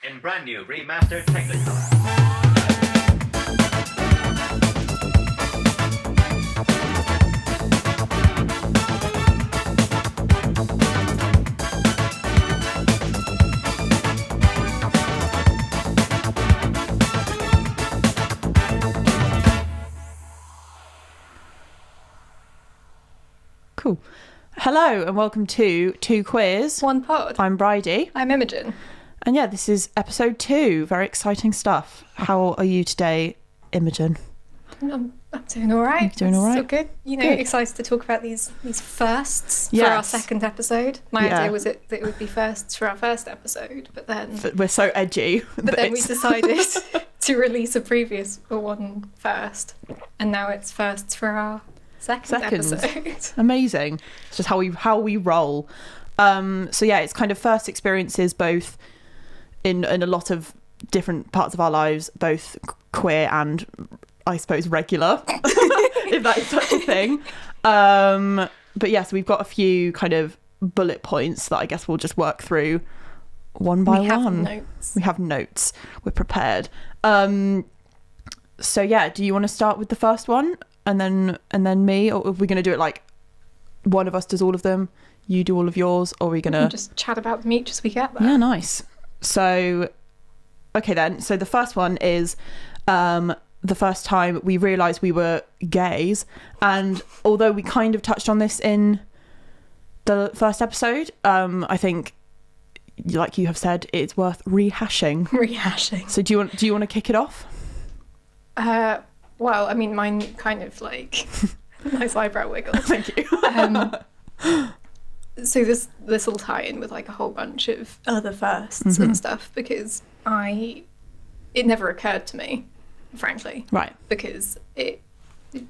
in brand new remastered Technicolor. Cool. Hello and welcome to Two Queers. One Pod. I'm Bridie. I'm Imogen. And yeah, this is episode 2. Very exciting stuff. How are you today, Imogen? I'm doing all right. Doing all right? So good. You know, Good. excited to talk about these firsts for Yes. our second episode. My Yeah. idea was that it would be firsts for our first episode, but then We're so edgy. but then we decided to release a previous one first, and now it's firsts for our second episode. Amazing. It's just how we roll. So yeah, it's kind of first experiences both in a lot of different parts of our lives, both queer and I suppose regular, if that is such a thing. But yes, we've got a few kind of bullet points that I guess we'll just work through one by one. We have notes. We're prepared. So yeah, do you want to start with the first one and then me, or are we going to do it like one of us does all of them, you do all of yours, or are we going to just chat about them each as we get there? Yeah, nice. So okay then, so the first one is the first time we realised we were gays, and although we kind of touched on this in the first episode, I think, like you have said, it's worth rehashing. So do you want to kick it off? Well, I mean, mine kind of like nice eyebrow wiggle. Thank you. So this will tie in with like a whole bunch of other firsts and stuff, because it never occurred to me, frankly. Right. Because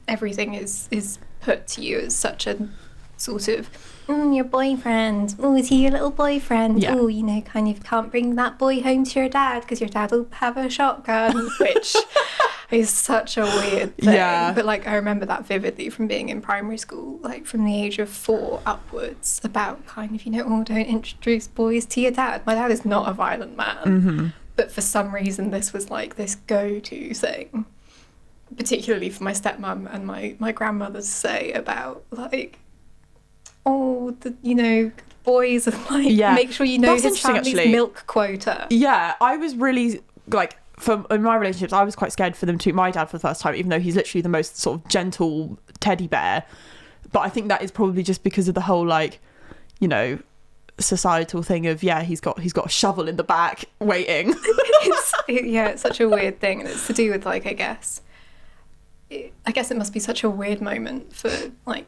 everything is put to you as such a sort of your boyfriend. Oh, is he your little boyfriend? Yeah. Oh, you know, kind of can't bring that boy home to your dad because your dad will have a shotgun, which is such a weird thing. Yeah. But like, I remember that vividly from being in primary school, like from the age of 4 upwards, about kind of, you know, oh, don't introduce boys to your dad. My dad is not a violent man, but for some reason this was like this go-to thing, particularly for my stepmom and my grandmother to say about like, oh, you know, boys are like, make sure you know That's his family's actually. milk quota. Yeah, I was really like, in my relationships, I was quite scared for them to my dad for the first time, even though he's literally the most sort of gentle teddy bear. But I think that is probably just because of the whole, like, you know, societal thing of, yeah, he's got a shovel in the back waiting. It's such a weird thing, and it's to do with like, I guess it must be such a weird moment for like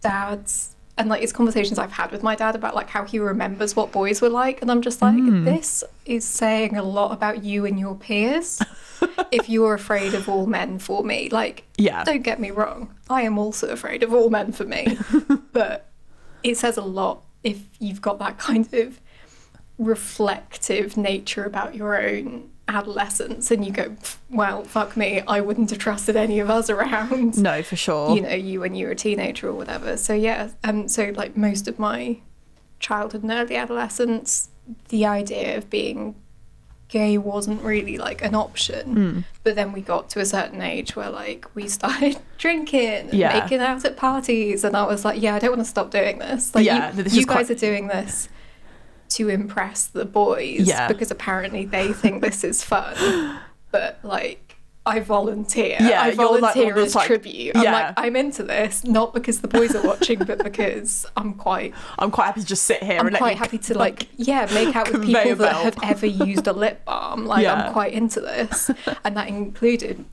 dads. And like, it's conversations I've had with my dad about like how he remembers what boys were like, and I'm just like, this is saying a lot about you and your peers. If you're afraid of all men for me, like, don't get me wrong, I am also afraid of all men for me, but it says a lot if you've got that kind of reflective nature about your own adolescence, and you go, well, fuck me, I wouldn't have trusted any of us around. No, for sure. You know, you when you were a teenager or whatever. So yeah, so like most of my childhood and early adolescence, the idea of being gay wasn't really like an option. But then we got to a certain age where like we started drinking and making out at parties, and I was like, yeah, I don't want to stop doing this. Like, you guys are doing this to impress the boys, because apparently they think this is fun, but like I volunteer as tribute. I'm into this, not because the boys are watching, but because I'm quite happy to just sit here I'm quite happy to like make out with people that have ever used a lip balm. Like, I'm quite into this. And that included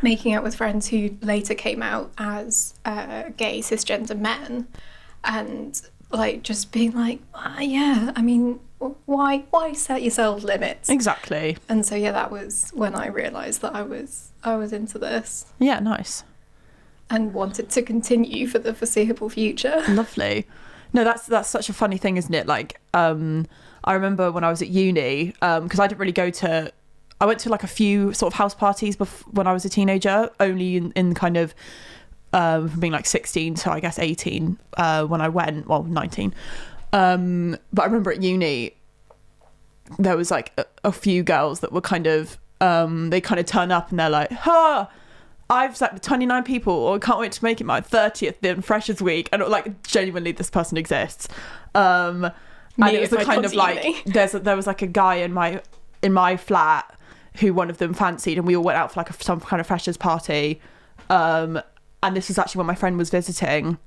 making out with friends who later came out as gay cisgender men, and like just being like, I mean, why set yourself limits? Exactly. And so that was when I realised that I was into this. Yeah, nice. And wanted to continue for the foreseeable future. Lovely. No, that's such a funny thing, isn't it? Like, I remember when I was at uni, because I didn't really I went to like a few sort of house parties when I was a teenager, only in kind of from being like 16 to I guess 18 when I went, well, 19. But I remember at uni there was like a few girls that were kind of they kind of turn up and they're like, huh, I've slept with 29 people, or I can't wait to make it my 30th in Freshers Week, and like genuinely this person exists. And it was the kind of like there was like a guy in my flat who one of them fancied, and we all went out for like some kind of freshers party. And this was actually when my friend was visiting.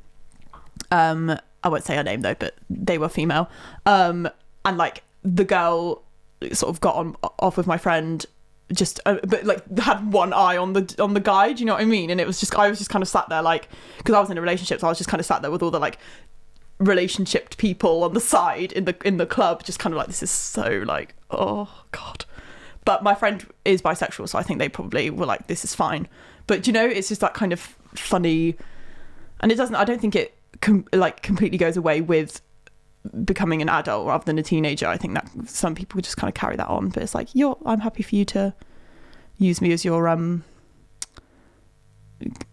I won't say her name though, but they were female. And like the girl sort of got off with my friend, just but like had one eye on the guy. Do you know what I mean? And it was just, I was just kind of sat there like, because I was in a relationship, so I was just kind of sat there with all the like relationship people on the side in the club, just kind of like, this is so like, oh god. But my friend is bisexual, so I think they probably were like, this is fine. But you know, it's just that kind of funny, and it doesn't, I don't think it like completely goes away with becoming an adult rather than a teenager. I think that some people just kind of carry that on, but it's like, I'm happy for you to use me as your I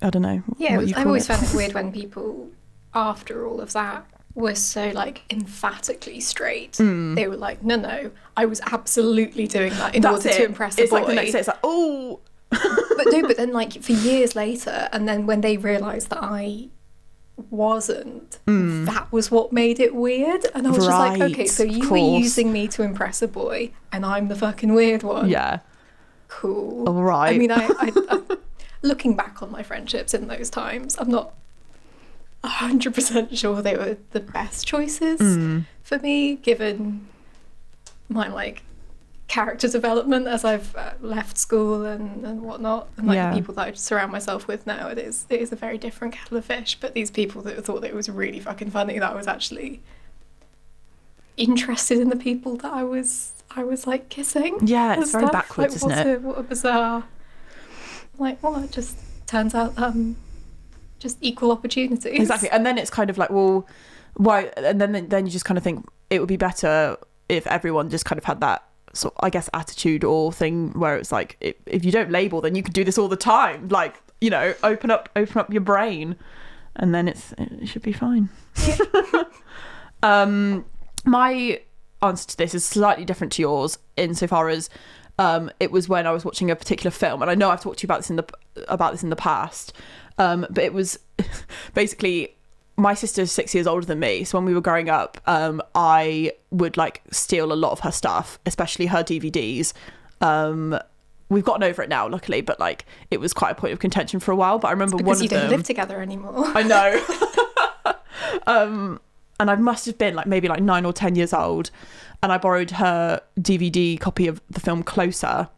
don't know. Yeah, I've always found it weird when people after all of that were so like emphatically straight. They were like, no, I was absolutely doing that in order to impress a boy. It's like the next day, it's like, oh. but then like for years later, and then when they realised that I wasn't, that was what made it weird. And I was just like, okay, so you were using me to impress a boy, and I'm the fucking weird one. Yeah. Cool. All right. I mean, I looking back on my friendships in those times, I'm not 100% sure they were the best choices for me, given my like character development as I've left school and whatnot, and like the people that I surround myself with now. It is a very different kettle of fish. But these people that thought that it was really fucking funny that I was actually interested in the people that I was like kissing. Yeah, it's very backwards, like, isn't it? What a bizarre. Like, well, it just turns out just equal opportunities. Exactly. And then it's kind of like, well, why? And then you just kind of think it would be better if everyone just kind of had that sort of, I guess, attitude or thing where it's like, if you don't label, then you could do this all the time. Like, you know, open up your brain, and then it should be fine. Yeah. My answer to this is slightly different to yours insofar as it was when I was watching a particular film, and I know I've talked to you about this in the past, but it was basically, my sister's 6 years older than me, so when we were growing up, I would like steal a lot of her stuff, especially her DVDs. We've gotten over it now, luckily, but like it was quite a point of contention for a while. But I remember one of them, because you don't live together anymore. I know. And I must have been like maybe like 9 or 10 years old, and I borrowed her DVD copy of the film Closer.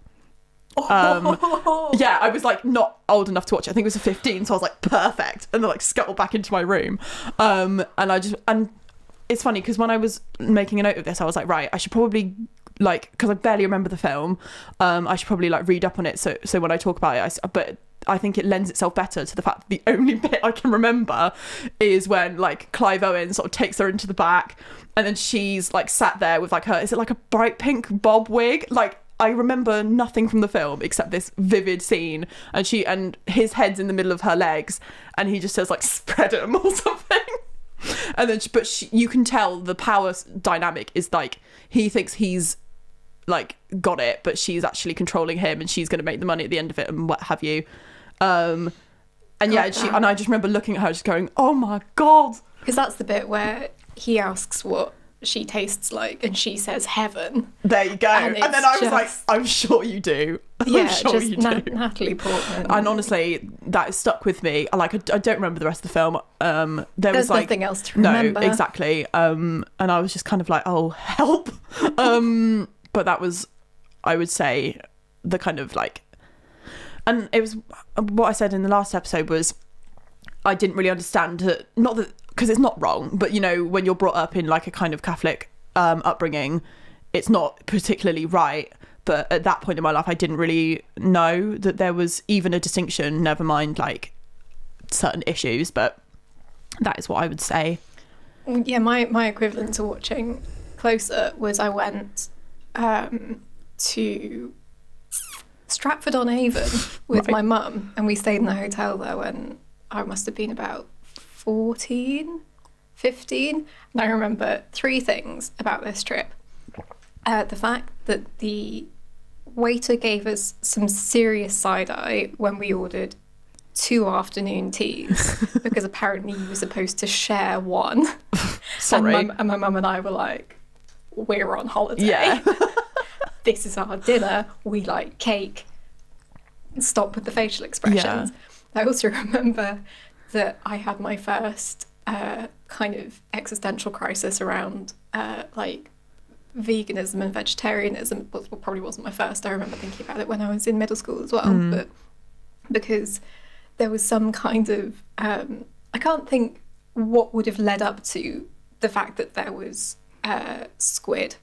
Yeah, I was like not old enough to watch it. I think it was a 15, so I was like, perfect, and then like scuttled back into my room. And it's funny because when I was making a note of this, I was like, right, I should probably, like, because I barely remember the film, I should probably like read up on it so when I talk about it, but I think it lends itself better to the fact that the only bit I can remember is when like Clive Owen sort of takes her into the back, and then she's like sat there with like is it like a bright pink bob wig? Like, I remember nothing from the film except this vivid scene, and his head's in the middle of her legs, and he just says like, spread 'em or something. And then you can tell the power dynamic is like, he thinks he's like got it, but she's actually controlling him, and she's going to make the money at the end of it and what have you. And yeah, and I just remember looking at her just going, oh my god, because that's the bit where he asks what she tastes like, and she says heaven. There you go. And then I was like, I'm sure you do. Yeah, sure just Natalie Portman. And honestly, that has stuck with me. Like, I don't remember the rest of the film. There's like nothing else to remember. No, exactly. And I was just kind of like, oh, help. But that was, I would say, the kind of like, and it was what I said in the last episode was, I didn't really understand it, not that, because it's not wrong, but you know, when you're brought up in like a kind of Catholic upbringing, it's not particularly right. But at that point in my life, I didn't really know that there was even a distinction, never mind like certain issues. But that is what I would say. Yeah, my equivalent to watching Closer was I went to Stratford-on-Avon with my mum, and we stayed in the hotel there when I must have been about 14, 15. And I remember 3 things about this trip. The fact that the waiter gave us some serious side-eye when we ordered 2 afternoon teas because apparently you were supposed to share one. Sorry. And my mum and I were like, we're on holiday. Yeah. This is our dinner. We like cake. Stop with the facial expressions. Yeah. I also remember that I had my first kind of existential crisis around like veganism and vegetarianism. Well, probably wasn't my first. I remember thinking about it when I was in middle school as well. But because there was some kind of I can't think what would have led up to the fact that there was squid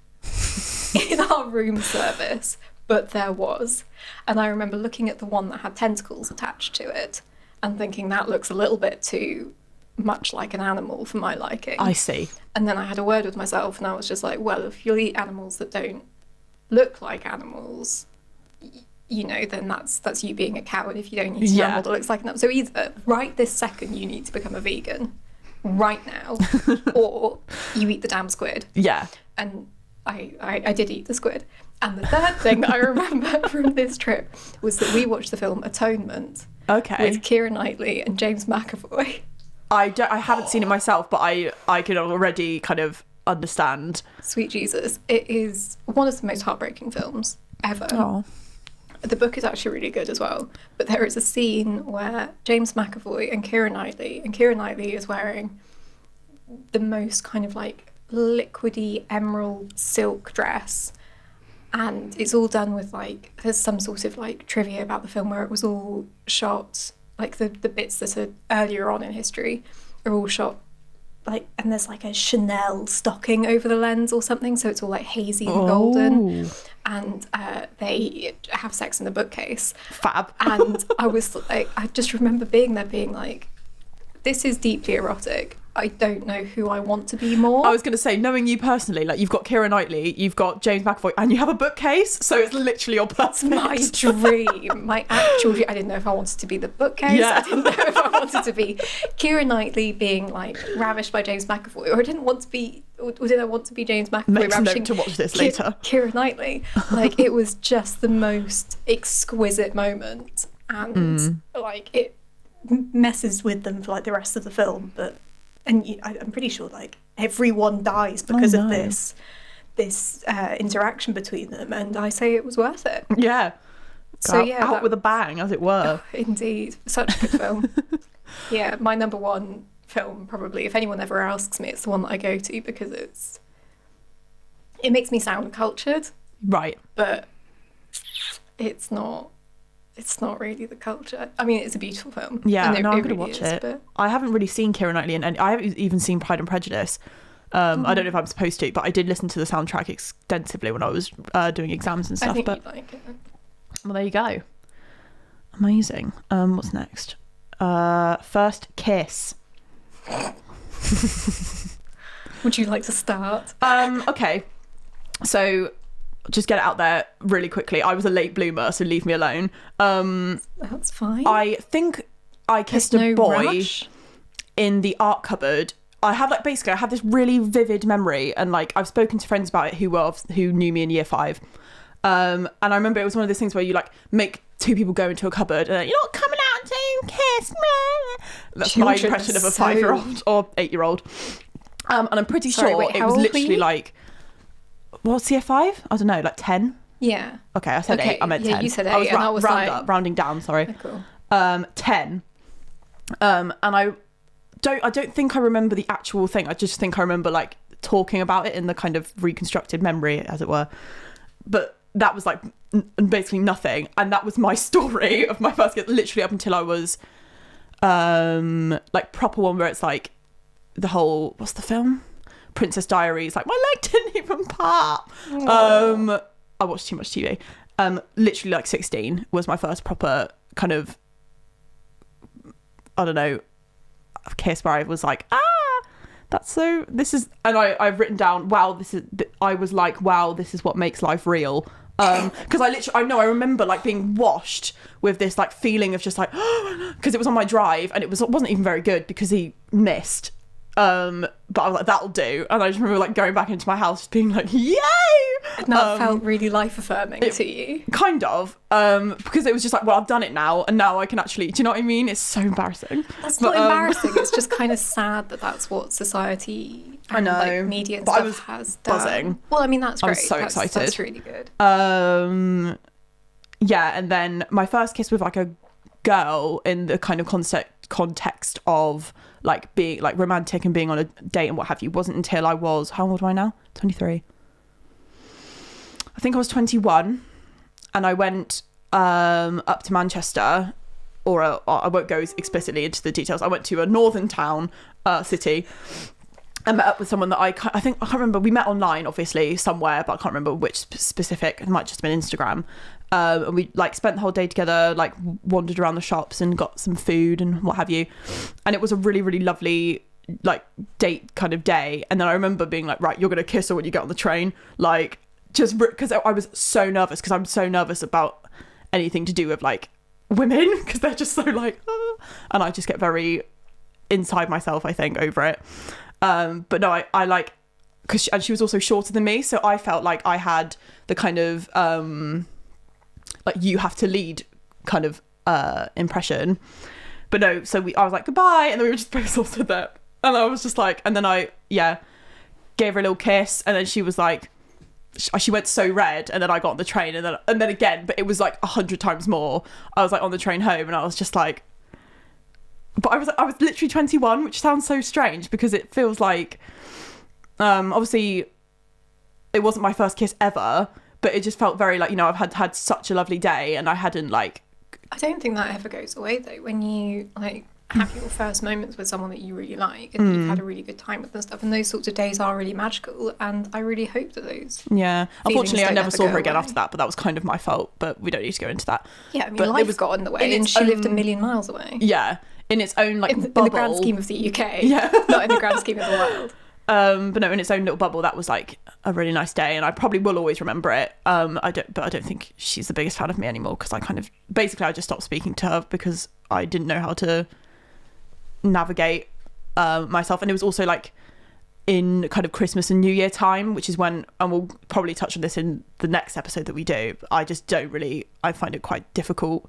in our room service, but there was. And I remember looking at the one that had tentacles attached to it and thinking that looks a little bit too much like an animal for my liking. I see. And then I had a word with myself and I was just like, well, if you'll eat animals that don't look like animals, you know, then that's you being a coward if you don't eat an animal that looks like an animal. So either right this second you need to become a vegan right now or you eat the damn squid. Yeah. And I did eat the squid. And the third thing that I remember from this trip was that we watched the film Atonement with Keira Knightley and James McAvoy. I haven't seen it myself, but I can already kind of understand. Sweet Jesus. It is one of the most heartbreaking films ever. Oh. The book is actually really good as well. But there is a scene where James McAvoy and Keira Knightley is wearing the most kind of like liquidy emerald silk dress. And it's all done with like, there's some sort of like trivia about the film where it was all shot, like the bits that are earlier on in history are all shot like, and there's like a Chanel stocking over the lens or something, so it's all like hazy and golden. And they have sex in the bookcase. Fab. And I was like, I just remember being there being like, this is deeply erotic. I don't know who I want to be more. I was going to say, knowing you personally, like you've got Keira Knightley, you've got James McAvoy, and you have a bookcase, so it's literally your perfect. My dream, my actual dream. I didn't know if I wanted to be the bookcase. Yeah. I didn't know if I wanted to be Keira Knightley being like ravished by James McAvoy, or I didn't want to be, or did I want to be James McAvoy Makes ravishing note to watch this later. Keira Knightley. Like it was just the most exquisite moment, and like it messes with them for like the rest of the film, but. And I'm pretty sure like everyone dies because of this interaction between them, and I say it was worth it. Yeah. So out with a bang, as it were. Oh, indeed, such a good film. Yeah, my number one film probably. If anyone ever asks me, it's the one that I go to because it makes me sound cultured, right? But it's not. It's not really the culture. I mean, it's a beautiful film. Yeah, I'm going to watch it. But I haven't really seen Keira Knightley, and I haven't even seen Pride and Prejudice. I don't know if I'm supposed to, but I did listen to the soundtrack extensively when I was doing exams and stuff. I think you'd like it. Well, there you go. Amazing. What's next? First kiss. Would you like to start? Okay. So. Just get it out there really quickly. I was a late bloomer, so leave me alone. That's fine. I think I kissed a boy in the art cupboard. I have I have this really vivid memory, and like I've spoken to friends about it who knew me in year 5. And I remember it was one of those things where you like make 2 people go into a cupboard and you're not coming out to kiss. That's my impression of a 5-year-old or 8-year-old. And I'm pretty sure it was literally like. What's year 5? I don't know, like 10? Yeah. Okay, I said 8. I meant 10. Yeah, you said 8, I was rounding down, sorry. Oh, cool. 10. And I don't think I remember the actual thing. I just think I remember like talking about it in the kind of reconstructed memory, as it were. But that was like basically nothing. And that was my story of my first kiss, literally up until I was like proper one where it's like the whole, what's the film? Princess Diaries, like my leg didn't even part. I watched too much TV. Literally like 16 was my first proper kind of, I don't know, kiss where I was like, that's so, this is, and I've written down, wow, I was like, wow, this is what makes life real. Because I remember like being washed with this like feeling of just like, because it was on my drive and it wasn't even very good because he missed. But I was like, that'll do. And I just remember like going back into my house being like, yay! And that felt really life affirming to you. Kind of. Because it was just like, well, I've done it now, and now I can actually, do you know what I mean? It's so embarrassing. That's not embarrassing. It's just kind of sad that that's what society and like media and stuff has done. Buzzing. Well, I mean, that's great. I was so excited. That's really good. Yeah, and then my first kiss with like a girl in the kind of context of like being like romantic and being on a date and what have you wasn't until I was, how old am I now? 23. I think I was 21, and I went up to Manchester, or I won't go explicitly into the details. I went to a northern town, city, and met up with someone that I can't remember. We met online, obviously, somewhere, but I can't remember which specific. It might just have been Instagram. And we like spent the whole day together, like wandered around the shops and got some food and what have you. And it was a really, really lovely like date kind of day. And then I remember being like, right, you're going to kiss her when you get on the train. Like, just because I was so nervous, because I'm so nervous about anything to do with like women, because they're just so like, ah. And I just get very inside myself, I think, over it. But no, I like, because she was also shorter than me, so I felt like I had the kind of like you have to lead kind of impression. But no, so I was like goodbye, and then we were just both sort of stood there, and I was just like, and then I gave her a little kiss, and then she was like, she went so red, and then I got on the train, and then again, but it was like 100 times more. I was like on the train home, and I was just like, but I was literally 21, which sounds so strange because it feels like obviously it wasn't my first kiss ever, but it just felt very like, you know, I've had such a lovely day, and I hadn't like, I don't think that ever goes away though, when you like have your first moments with someone that you really like and you've had a really good time with and stuff, and those sorts of days are really magical, and I really hope that those unfortunately I never saw her again away. after that, but that was kind of my fault, but we don't need to go into that. I mean, but life got in the way, and she lived a million miles away. In its own like in bubble. the grand scheme of the UK, not in the grand scheme of the world. But no, in its own little bubble, that was like a really nice day, and I probably will always remember it. I don't think she's the biggest fan of me anymore, because I kind of basically I just stopped speaking to her because I didn't know how to navigate myself. And it was also like in kind of Christmas and New Year time, which is when, and we'll probably touch on this in the next episode that we do, I just don't really, I find it quite difficult,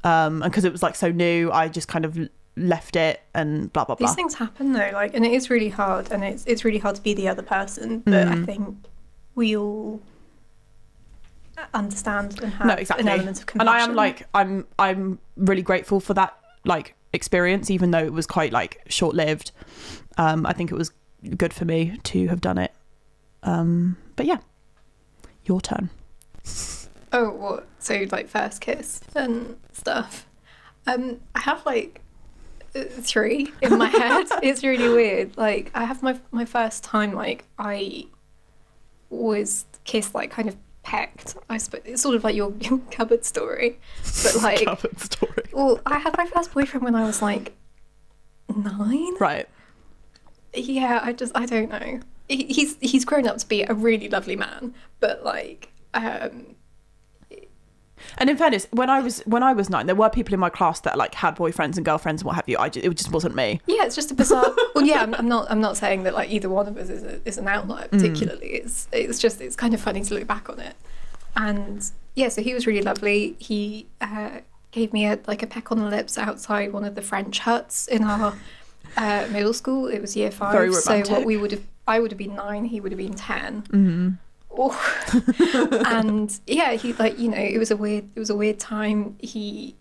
and because it was like so new, I just kind of left it and blah blah blah. These things happen though, like, and it is really hard, and it's really hard to be the other person, but I think we all understand and have an element of compassion. And I am like, I'm really grateful for that like experience, even though it was quite like short-lived. I think it was good for me to have done it. But yeah, your turn. Oh, what? So like first kiss and stuff. I have like 3 in my head. It's really weird. Like I have my first time, like I was kissed, like kind of pecked, I suppose. It's sort of like your cupboard story, but like Cupboard story. Well, I had my first boyfriend when I was like 9. Right. Yeah, I don't know. He's grown up to be a really lovely man, but like and in fairness, when I was 9, there were people in my class that like had boyfriends and girlfriends and what have you. It just wasn't me. Yeah, it's just a bizarre. Well, yeah, I'm not saying that like either one of us is an outlier particularly. It's kind of funny to look back on it. And yeah, so he was really lovely. He gave me a peck on the lips outside one of the French huts in our middle school. It was year 5. Very romantic. So I would have been 9. He would have been 10. Mm-hmm. Oh. And yeah, he like, you know, it was a weird time. He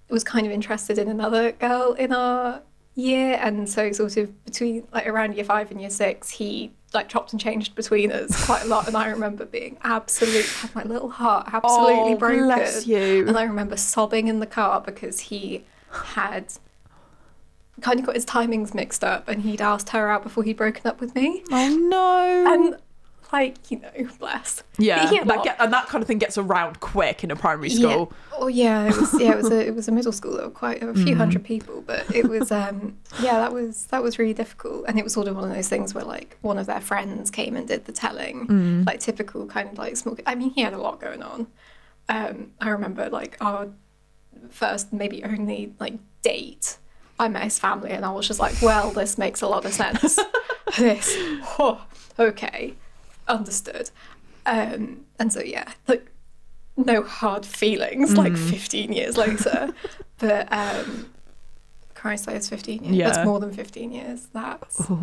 was kind of interested in another girl in our year, and so sort of between like around year 5 and year 6, he like chopped and changed between us quite a lot. And I remember being had my little heart absolutely broken. Bless you. And I remember sobbing in the car because he had kind of got his timings mixed up, and he'd asked her out before he'd broken up with me. Oh no. And like, you know, bless. Yeah, and that kind of thing gets around quick in a primary school. Yeah. Oh yeah, it was a middle school. There were quite a few hundred people, but it was that was really difficult. And it was sort of one of those things where like one of their friends came and did the telling, like typical kind of like small. I mean, he had a lot going on. I remember like our first, maybe only like date I met his family and I was just like, well, this makes a lot of sense. Okay, understood. And so, yeah, like, no hard feelings, like 15 years later. But, Christ, that is 15 years. Yeah. That's more than 15 years.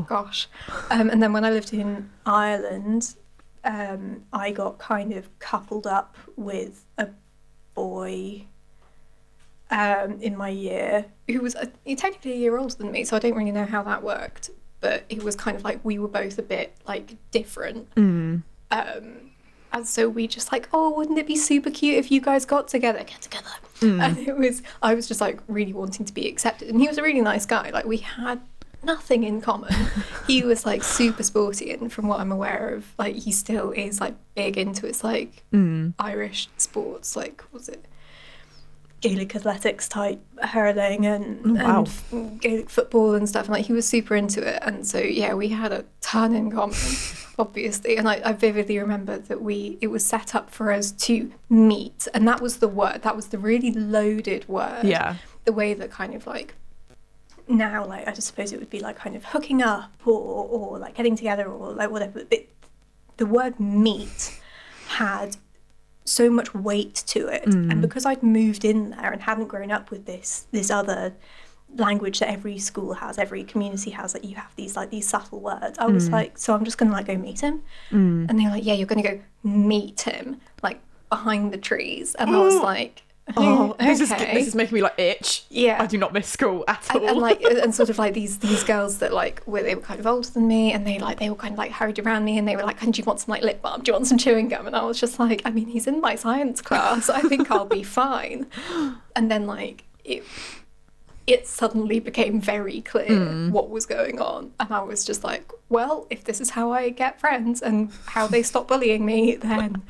Gosh. And then when I lived in Ireland, I got kind of coupled up with a boy in my year who was technically a year older than me, so I don't really know how that worked, but it was kind of like we were both a bit like different. And so we just like, oh, wouldn't it be super cute if you guys get together. And I was just like really wanting to be accepted, and he was a really nice guy. Like, we had nothing in common. He was like super sporty, and from what I'm aware of, like, he still is like big into his like Irish sports, like, was it Gaelic athletics type hurling and Gaelic football and stuff, and like he was super into it. And so yeah, we had a ton in common, obviously. And I vividly remember that it was set up for us to meet, and that was the word, that was the really loaded word. Yeah. The way that kind of like now, like, I just suppose it would be like kind of hooking up or like getting together or like whatever, but the word meet had so much weight to it. And because I'd moved in there and hadn't grown up with this other language that every school has, every community has, that you have these subtle words, I was like, so I'm just gonna like go meet him. And they were like, yeah, you're gonna go meet him like behind the trees. And I was like, this okay. is making me like itch. Yeah, I do not miss school at all. and like, and sort of like these girls that like they were kind of older than me, and they were kind of like hurried around me, and they were like, do you want some like lip balm, do you want some chewing gum? And I was just like, I mean, he's in my science class, I think I'll be fine. And then like it suddenly became very clear what was going on, and I was just like, well, if this is how I get friends and how they stop bullying me, then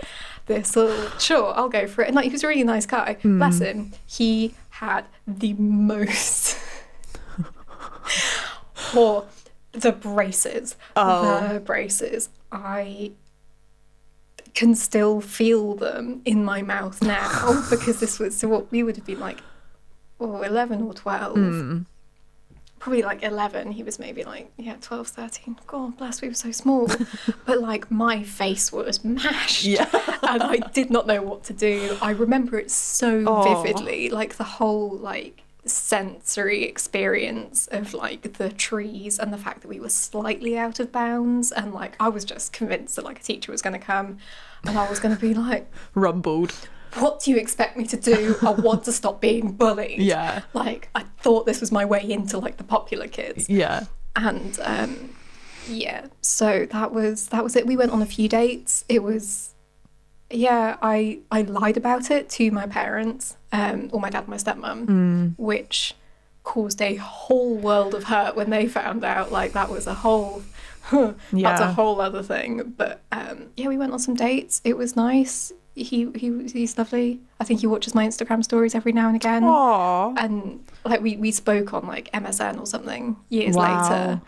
sure, I'll go for it. And like, he was a really nice guy, bless him. He had the most the braces. I can still feel them in my mouth now because this was, so what we would have been like, 11 or 12. Probably like 11. He was maybe like 12, 13. God bless, we were so small. But like, my face was mashed, and I did not know what to do. I remember it so vividly, like the whole like sensory experience of like the trees and the fact that we were slightly out of bounds, and like I was just convinced that like a teacher was going to come and I was going to be like rumbled. What do you expect me to do? I want to stop being bullied. Yeah. Like, I thought this was my way into like the popular kids. Yeah. And so that was it. We went on a few dates. It was, I lied about it to my parents, or my dad and my stepmom, which caused a whole world of hurt when they found out. Like, that was a whole that's a whole other thing. But we went on some dates. It was nice. He's lovely. I think he watches my Instagram stories every now and again. Aww. And like we spoke on like MSN or something years later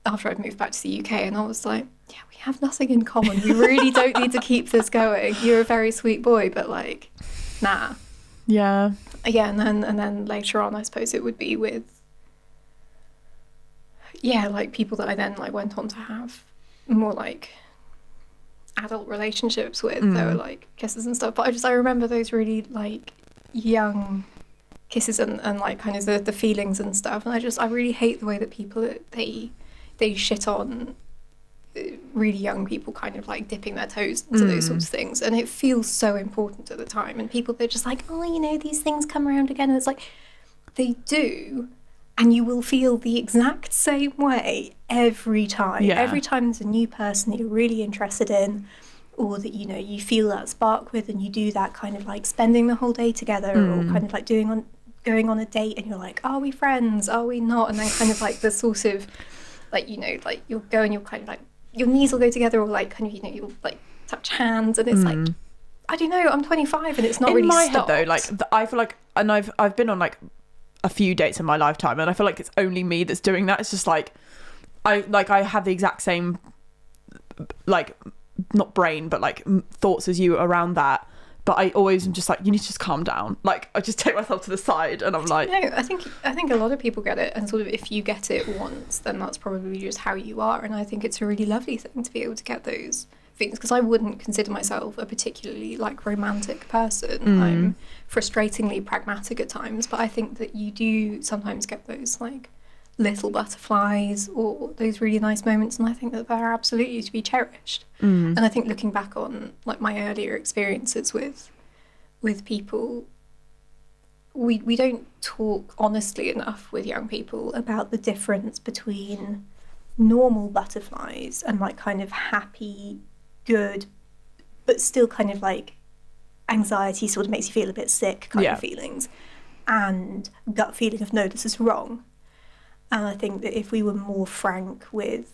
after I'd moved back to the UK, and I was like, yeah, we have nothing in common. We really don't need to keep this going. You're a very sweet boy, but like, nah. Yeah. Yeah, and then later on, I suppose it would be with like people that I then like went on to have more like adult relationships with. There were like kisses and stuff, but I remember those really like young kisses and like kind of the feelings and stuff, and I really hate the way that people they shit on really young people kind of like dipping their toes into those sorts of things, and it feels so important at the time, and people, they're just like, oh, these things come around again, and it's like, they do, and you will feel the exact same way every time. Every time there's a new person that you're really interested in, or that you feel that spark with, and you do that kind of like spending the whole day together, or kind of like going on a date, and you're like, are we friends, are we not? And then kind of like the sort of like, like you'll go and you'll kind of like, your knees will go together, or like kind of you'll like touch hands, and it's like, I don't know, I'm 25 and it's not really stopped. In my head though, like I feel like, and I've been on like a few dates in my lifetime, and I feel like it's only me that's doing that. It's just like I have the exact same like, not brain, but like thoughts as you around that, but I always am just like, you need to just calm down. Like, I just take myself to the side and I'm like... No, I think a lot of people get it, and sort of if you get it once, then that's probably just how you are, and I think it's a really lovely thing to be able to get those things, because I wouldn't consider myself a particularly, like, romantic person. I'm frustratingly pragmatic at times, but I think that you do sometimes get those, like, little butterflies or those really nice moments, and I think that they're absolutely to be cherished. And I think looking back on, like, my earlier experiences with people, we don't talk honestly enough with young people about the difference between normal butterflies and, like, kind of happy, good, but still kind of like anxiety sort of makes you feel a bit sick kind of feelings, and gut feeling of no, this is wrong. And I think that if we were more frank with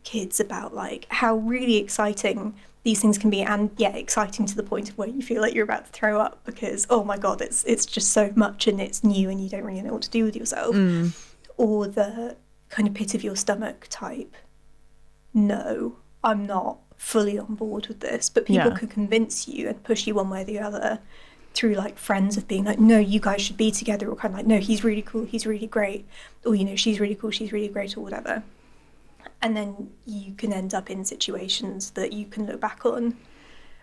kids about, like, how really exciting these things can be, and exciting to the point of where you feel like you're about to throw up because, oh my god, it's just so much and it's new and you don't really know what to do with yourself, or the kind of pit of your stomach type, no, I'm not fully on board with this, but people could convince you and push you one way or the other through, like, friends of being like, no, you guys should be together, or kind of like, no, he's really cool, he's really great, or, you know, she's really cool, she's really great, or whatever. And then you can end up in situations that you can look back on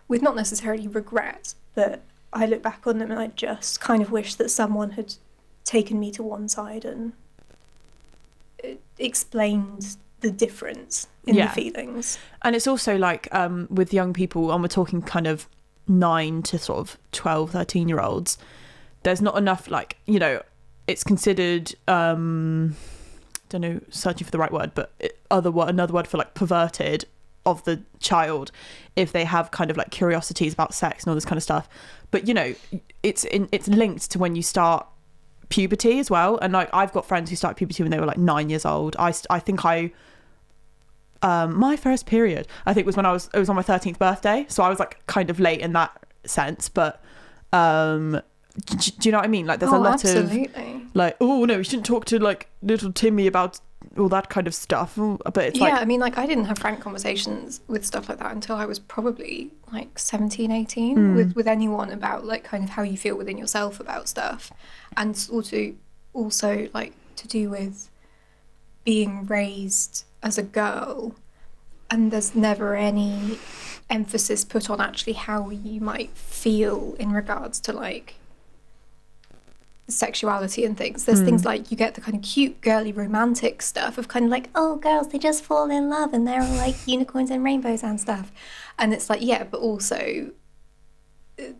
with not necessarily regret, but I look back on them and I just kind of wish that someone had taken me to one side and explained the difference in the feelings. And it's also like with young people, and we're talking kind of 9 to sort of 12, 13-year-olds, there's not enough, like, you know, it's considered don't know, searching for the right word, but another word for, like, perverted of the child if they have kind of, like, curiosities about sex and all this kind of stuff. But, you know, it's linked to when you start puberty as well. And, like, I've got friends who started puberty when they were, like, 9 years old. I think my first period, I think, was when it was on my 13th birthday, so I was, like, kind of late in that sense. But do you know what I mean? Like, there's a lot of, like, oh no, you shouldn't talk to, like, little Timmy about all that kind of stuff. But it's like, I mean, like, I didn't have frank conversations with stuff like that until I was probably like 17, 18 with anyone about, like, kind of how you feel within yourself about stuff, and also like to do with being raised as a girl, and there's never any emphasis put on actually how you might feel in regards to, like, sexuality and things. There's things like, you get the kind of cute girly romantic stuff of kind of like, oh, girls, they just fall in love and they're all like unicorns and rainbows and stuff, and it's like, yeah, but also,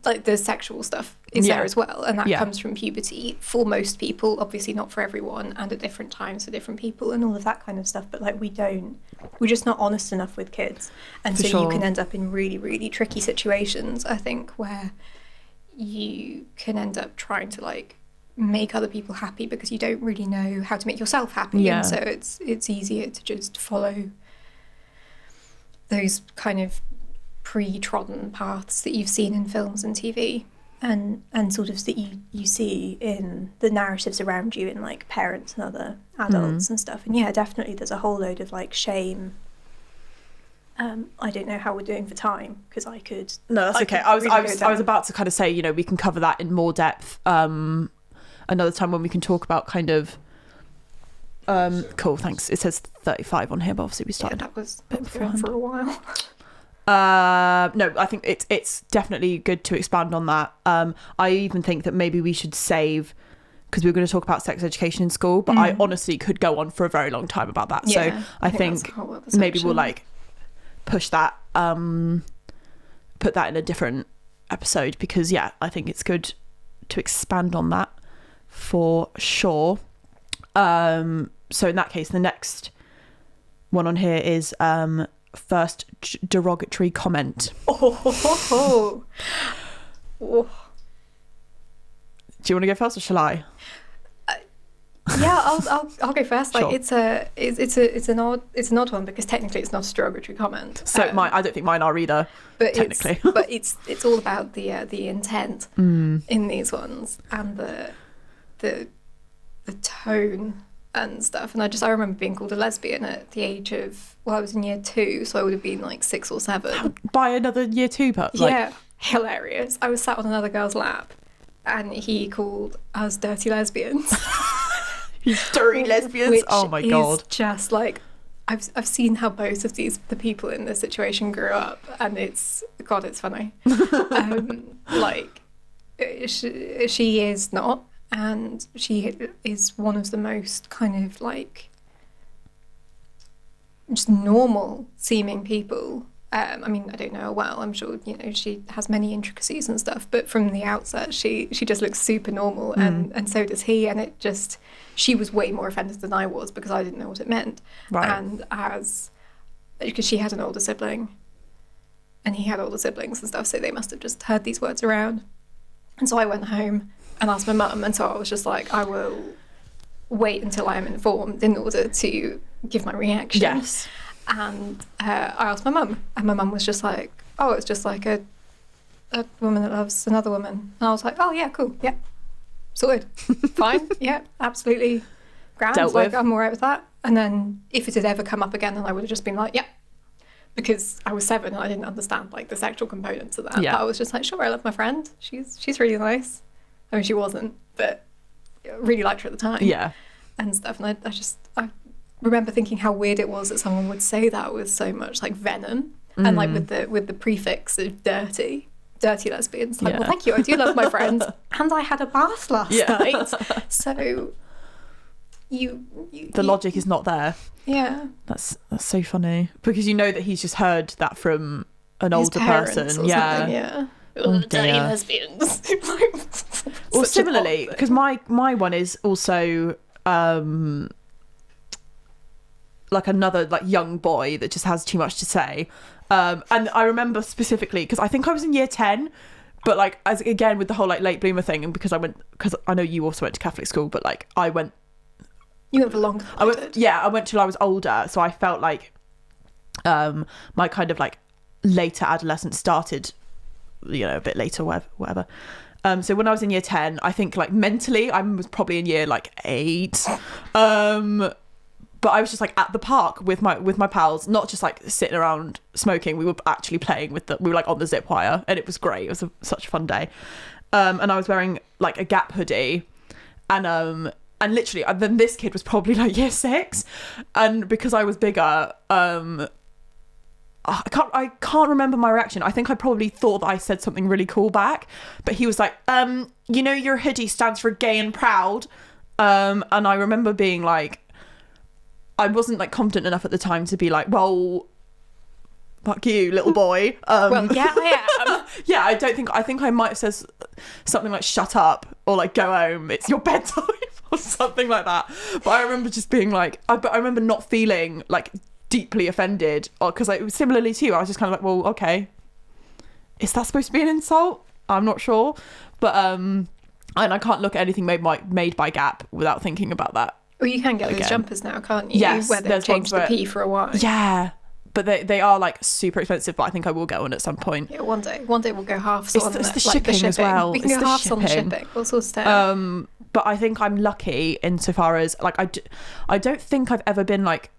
like, the sexual stuff is there as well, and that comes from puberty for most people, obviously not for everyone, and at different times for different people, and all of that kind of stuff. But, like, we're just not honest enough with kids, and so you can end up in really, really tricky situations, I think, where you can end up trying to, like, make other people happy because you don't really know how to make yourself happy, and so it's easier to just follow those kind of pre-trodden paths that you've seen in films and TV, and sort of that you see in the narratives around you in, like, parents and other adults and stuff. And definitely there's a whole load of, like, shame. I don't know how we're doing for time, because I could... No, that's okay. I was about to kind of say, you know, we can cover that in more depth another time when we can talk about kind of cool, thanks. It says 35 on here, but obviously we started that was going for a while. No, I think it's definitely good to expand on that. I even think that maybe we should save, because we were going to talk about sex education in school, but I honestly could go on for a very long time about that. So I think maybe we'll, like, push that, put that in a different episode, because I think it's good to expand on that for sure. So in that case, the next one on here is first derogatory comment. Oh. Do you want to go first, or shall I? I'll go first. Like, sure. It's an odd one, because technically it's not a derogatory comment. So I don't think mine are either. But technically, but it's all about the intent in these ones, and the tone and stuff. And I remember being called a lesbian at the age of, I was in year 2, so I would have been like 6 or 7 by another year 2, but hilarious. I was sat on another girl's lap and he called us dirty lesbians. You dirty lesbians. Which Oh my God. is just like, I've seen how both of the people in this situation grew up, and it's funny. Like, she is not, and she is one of the most kind of like just normal seeming people. I mean, I don't know her well. I'm sure, you know, she has many intricacies and stuff, but from the outset, she just looks super normal, and so does he. And it just, she was way more offended than I was because I didn't know what it meant. Right. And because she had an older sibling, and he had older siblings and stuff, so they must have just heard these words around. And so I went home and asked my mum, and so I was just like, I will wait until I am informed in order to give my reaction. Yes. And I asked my mum, and my mum was just like, oh, it's just like a woman that loves another woman. And I was like, oh yeah, cool, yeah, sorted, fine, yeah, absolutely grand, Dealt like with. I'm all right with that. And then if it had ever come up again, then I would have just been like, yeah, because I was 7 and I didn't understand like the sexual components of that. Yeah. But I was just like, sure, I love my friend, she's really nice. I mean, she wasn't, but I really liked her at the time. Yeah. And stuff. And I remember thinking how weird it was that someone would say that with so much like venom, and like with the prefix of dirty lesbians. Like, well, thank you, I do love my friends, and I had a bath last night. So you The logic is not there. Yeah. That's so funny, because you know that he's just heard that from an His older parents person. or Yeah. something, yeah. Oh, Dirty dear. lesbians. Or Such a similarly, hot because thing. my one is also like another like young boy that just has too much to say, and I remember specifically because I think I was in year 10, but like as again with the whole like late bloomer thing, and because I know you also went to Catholic school, but like You went for longer than I did. I went till I was older, so I felt like my kind of like later adolescence started, you know, a bit later, whatever. So when I was in year 10, I think like mentally I was probably in year like 8, but I was just like at the park with my pals, not just like sitting around smoking. We were actually playing we were like on the zip wire, and it was great. It was such a fun day. And I was wearing like a Gap hoodie, and literally then this kid was probably like year 6, and because I was bigger, I can't remember my reaction. I think I probably thought that I said something really cool back, but he was like, you know, your hoodie stands for gay and proud. And I remember being like, I wasn't like confident enough at the time to be like, well, fuck you, little boy. Well, yeah, I am. Yeah, I think I might have said something like shut up, or like go home, it's your bedtime, or something like that. But I remember just being like, I remember not feeling like deeply offended, or because it was similarly to you, I was just kind of like, well, okay, is that supposed to be an insult? I'm not sure. But and I can't look at anything made by Gap without thinking about that. Well, you can get those Again. jumpers now, can't you? Yes, where they've there's changed ones the where- P for a Y. Yeah, but they are like super expensive, but I think I will get one at some point. Yeah, one day we'll go halves It's on the like, shipping as well. We can It's go the halves on the shipping. shipping. All sorts of stuff. But I think I'm lucky insofar as like I don't think I've ever been like,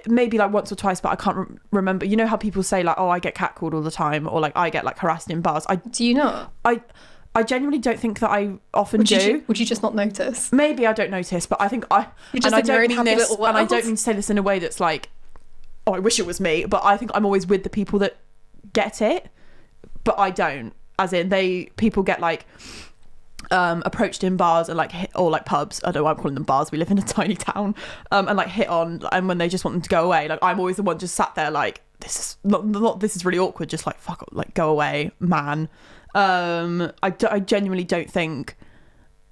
maybe like once or twice, but I can't remember. You know how people say like, oh, I get catcalled all the time, or like I get like harassed in bars. Do you not? I genuinely don't think that I often Would do. you just not notice? Maybe I don't notice, but I think You're just and I in your don't own mean happy this, little and I world. don't mean to say this in a way that's like, oh, I wish it was me, but I think I'm always with the people that get it, but I don't. As in, people get like approached in bars and like or like pubs. I don't know why I'm calling them bars. We live in a tiny town, and like hit on, and when they just want them to go away, like I'm always the one just sat there like, this is not this is really awkward. Just like fuck, like go away, man. I genuinely don't think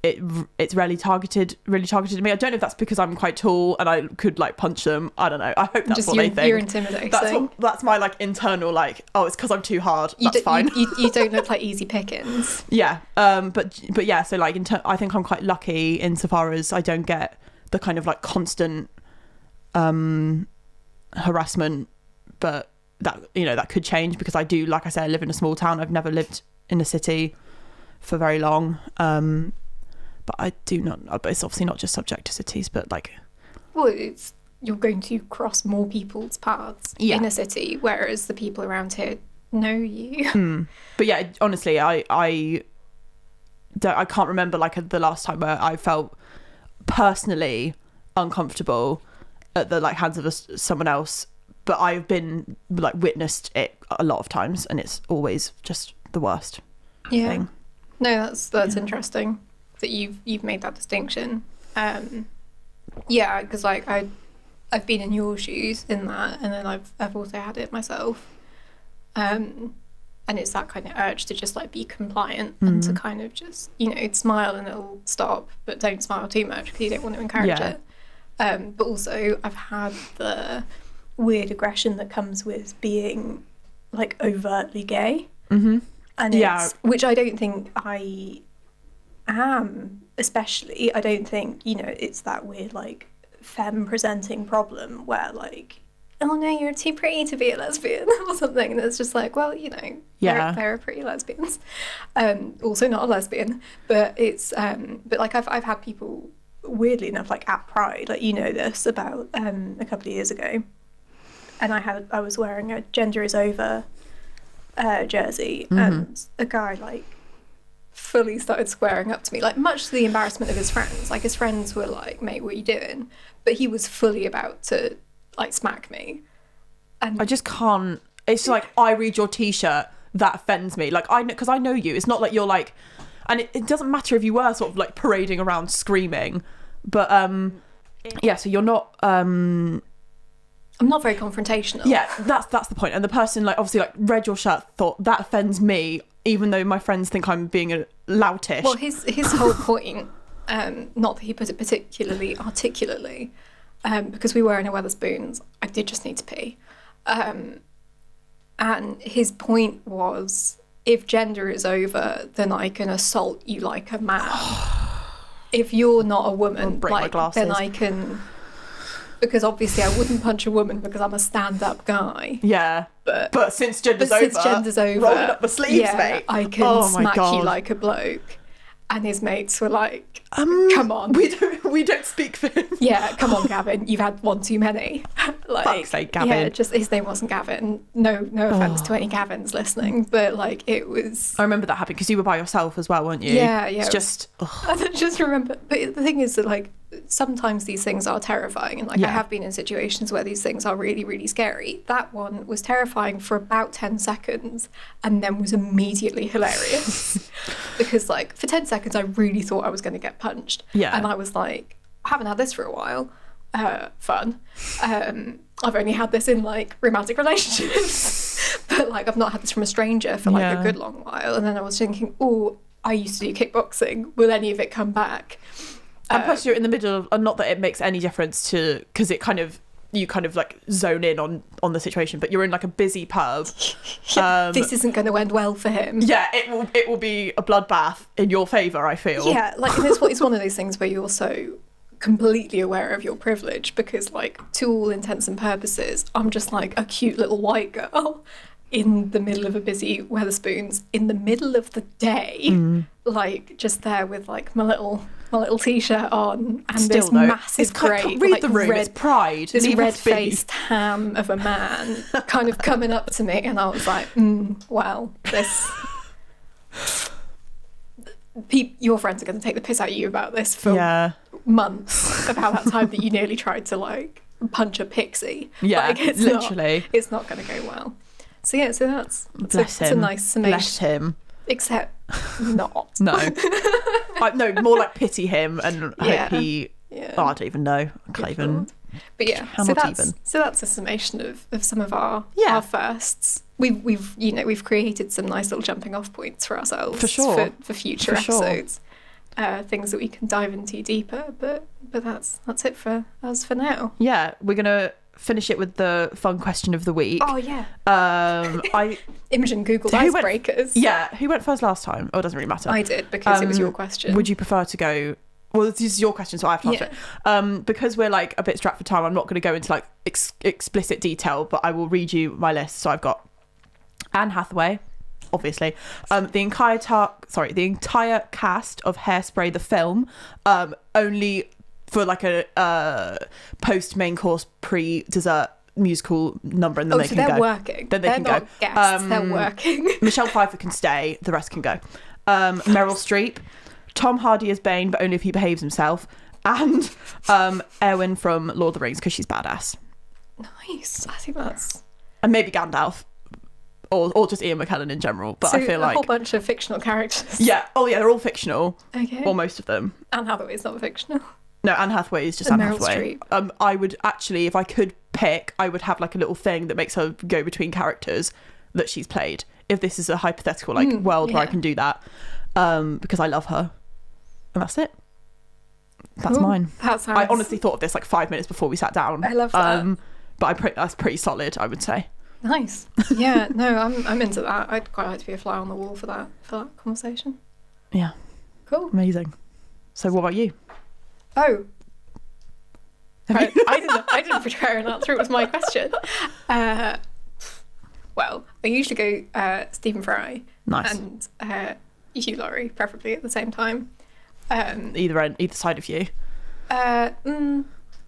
it's really targeted at me. I don't know if that's because I'm quite tall and I could like punch them. I don't know. I hope that's Just what they think. You're intimidating. That's my like internal like, oh, it's because I'm too hard. That's fine. You don't look like easy pickings. Yeah. But yeah. So like, I think I'm quite lucky insofar as I don't get the kind of like constant harassment. But that, you know, that could change because I do, like I say, I live in a small town. I've never lived in a city for very long. But I do not. But it's obviously not just subject to cities, but like. Well, you're going to cross more people's paths Yeah. in a city, whereas the people around here know you. But yeah, honestly, I can't remember like the last time where I felt personally uncomfortable at the like hands of someone else, but I've been like witnessed it a lot of times, and it's always just the worst thing. No, that's interesting that you've made that distinction. Yeah, because like I've been in your shoes in that, and then I've also had it myself. And it's that kind of urge to just like be compliant and to kind of just, you know, smile and it'll stop, but don't smile too much because you don't want to encourage it. But also I've had the weird aggression that comes with being like overtly gay. And it's, which I don't think I am, especially. I don't think, you know, it's that weird like femme presenting problem where like, oh no, you're too pretty to be a lesbian or something. And it's just like, well, you know, there are pretty lesbians. Also not a lesbian, but it's but like I've had people, weirdly enough, like at Pride, like, you know this, about a couple of years ago, and I was wearing a Gender Is Over jersey, and a guy like fully started squaring up to me, like much to the embarrassment of his friends. Like his friends were like, mate, what are you doing? But he was fully about to like smack me. And I just can't. It's like, I read your t-shirt, that offends me. Like, I know, because I know you. It's not like you're like, and it doesn't matter if you were sort of like parading around screaming, but yeah, so you're not I'm not very confrontational. Yeah, that's the point. And the person like obviously like read your shirt, thought that offends me, even though my friends think I'm being a loutish. Well, his whole point, not that he put it particularly articulately, because we were in a Wetherspoons, I did just need to pee. And his point was, if gender is over, then I can assault you like a man. If you're not a woman, like, then I can... Because obviously I wouldn't punch a woman because I'm a stand-up guy. Yeah. But since gender's over, rolling up my sleeves, mate. I can smack you like a bloke. And his mates were like, come on. We don't speak for him. Yeah, come on, Gavin. You've had one too many. Like, fuck's sake, Gavin. Yeah, just his name wasn't Gavin. No offense to any Gavins listening, but like it was. I remember that happened because you were by yourself as well, weren't you? Yeah. It's just. I just remember. But the thing is that like sometimes these things are terrifying, and like I have been in situations where these things are really, really scary. That one was terrifying for about 10 seconds, and then was immediately hilarious because like for 10 seconds I really thought I was going to get punched. Yeah. And I was like, I haven't had this for a while. Fun. I've only had this in like romantic relationships, but like I've not had this from a stranger for like a good long while. And then I was thinking, oh, I used to do kickboxing. Will any of it come back? And plus you're in the middle of, and not that it makes any difference to, because it kind of, you kind of like zone in on the situation, but you're in like a busy pub. This isn't going to end well for him. Yeah, it will be a bloodbath in your favour, I feel. Yeah, like it's one of those things where you're so completely aware of your privilege because like to all intents and purposes I'm just like a cute little white girl in the middle of a busy Wetherspoons in the middle of the day, like just there with like my little t-shirt on and still, this though, massive great read like, the room, it's Pride, this red-faced ham of a man kind of coming up to me, and I was like, well, this your friends are going to take the piss out of you about this for months, about that time that you nearly tried to like punch a pixie. Yeah, like, it's literally. It's not going to go well. So yeah, so that's a nice summation. Bless him. Except not. No. No, more like pity him and hope he... Yeah. Oh, I don't even know. I can't even... But yeah, so that's a summation of some of our firsts. We've created some nice little jumping off points for ourselves for sure for future episodes. Things that we can dive into deeper, but that's it for us for now. Yeah, we're gonna finish it with the fun question of the week. Oh yeah. Imogen Googled icebreakers. Who went first last time? Oh, it doesn't really matter. I did because it was your question. Would you prefer to go? Well, this is your question, so I have to answer it. Because we're like a bit strapped for time, I'm not going to go into like explicit detail, but I will read you my list. So I've got Anne Hathaway, obviously, the entire cast of Hairspray the film, only for like a post main course pre dessert musical number and then they so can they're go. working. Then they they're can not go. Guests, they're working. Michelle Pfeiffer can stay. The rest can go. Meryl Streep, Tom Hardy as Bane, but only if he behaves himself, and Erwin from Lord of the Rings because she's badass. Nice. I think that's... And maybe Gandalf. Or just Ian McKellen in general. But so I feel like... a whole bunch of fictional characters. Yeah. Oh, yeah, they're all fictional. Okay. Or most of them. Anne Hathaway's not fictional. No, Anne Hathaway is just And Anne Meryl Hathaway. Streep. I would actually, if I could pick, I would have like a little thing that makes her go between characters that she's played. If this is a hypothetical world where I can do that. Because I love her. And that's it. That's mine. That sounds... I honestly thought of this like 5 minutes before we sat down. I love that. But that's pretty solid, I would say. Nice. Yeah, no, I'm into that. I'd quite like to be a fly on the wall for that conversation. Yeah. Cool. Amazing. So what about you? Oh. I didn't prepare an answer. It was my question. Well, I usually go Stephen Fry. Nice. And Hugh Laurie, preferably at the same time. Either side of you.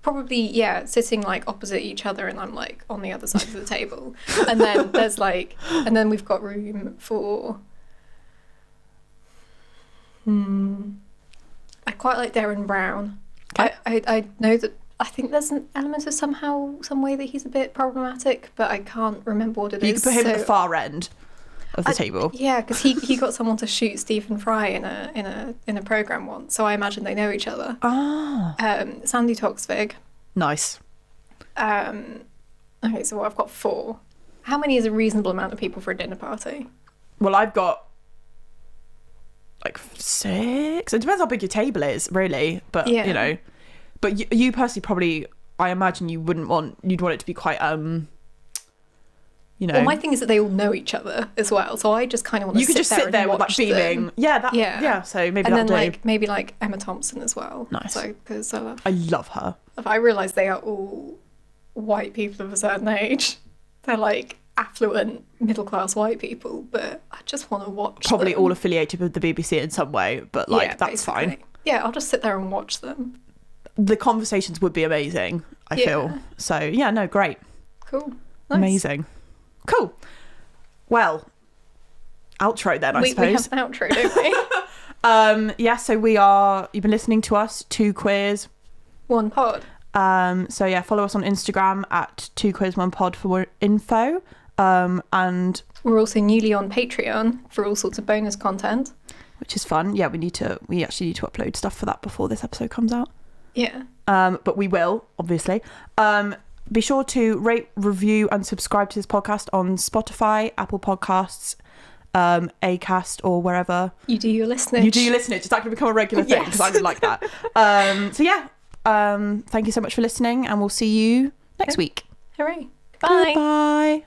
Probably, yeah, sitting like opposite each other and I'm like on the other side of the table. And then there's like, and then we've got room for... I quite like Darren Brown. Okay. I know that I think there's an element of some way that he's a bit problematic, but I can't remember what it is. You could put him at the far end of the table. Yeah, because he got someone to shoot Stephen Fry in a program once, so I imagine they know each other. Sandy Toksvig. Nice. Okay, so I've got 4. How many is a reasonable amount of people for a dinner party? Well, I've got like 6. It depends how big your table is, really. But Yeah. you know, but you personally probably, I imagine you'd want it to be quite you know. Well, my thing is that they all know each other as well, so I just kind of want to you could just sit there with like beaming. them. Yeah. So maybe And that'll then do. maybe like Emma Thompson as well. Nice. So because I love her. I realise they are all white people of a certain age. They're like affluent middle class white people, but I just want to watch. Probably them. all affiliated with the BBC in some way, but like that's basically. fine. Yeah, I'll just sit there and watch them. The conversations would be amazing, I feel. So yeah, no, great. Cool. Nice. Amazing. Cool. Well, outro then, I suppose. We have an outro, don't we? Yeah, so you've been listening to us, 2 Queers. 1 pod. So yeah, follow us on Instagram at 2 Queers 1 pod for more info. And we're also newly on Patreon for all sorts of bonus content. Which is fun. Yeah, we actually need to upload stuff for that before this episode comes out. Yeah. But we will, obviously. Be sure to rate, review, and subscribe to this podcast on Spotify, Apple Podcasts, Acast, or wherever You do your listening. Is that going to become a regular thing? Because I would like that. So yeah, thank you so much for listening, and we'll see you next week. Hooray. Bye. Bye.